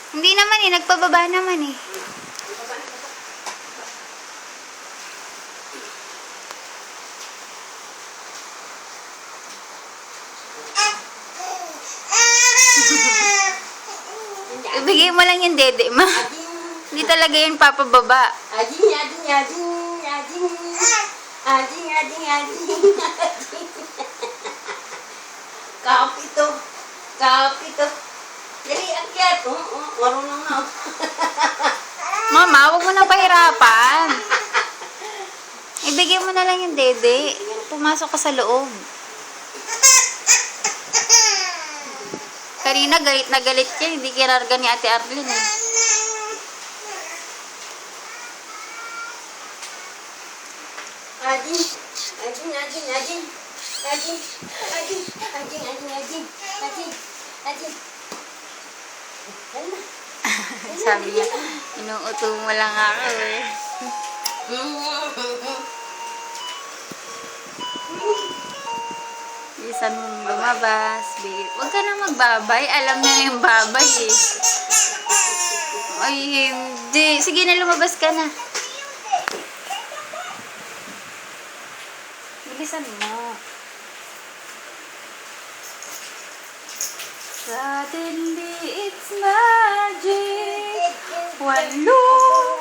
Hindi naman eh, nagpababa naman eh. Ibigay mo lang yung dede, ma. Hindi talaga yun papababa. Ading, ading, ading, ading. Ading, ading, ading, ading. Kapito. Kapito. Dali, akyat. Marunong na. Mama, huwag mo na pahirapan. Ibigay mo na lang yung dede. Pumasok ka sa loob. Karina, galit na galit ka. Hindi kinarga ni Ate Arlene eh. Ading, ading, ading, ading. Ading, ading, ading, ading, ading, ading, ading. Sabi niya, inuuto mo lang ako eh. Bilisan mong lumabas. Huwag ka na magbabay. Alam na yung babay eh. Ay, hindi. Sige na, lumabas ka na. Bilisan mo. Suddenly it's magic. Walong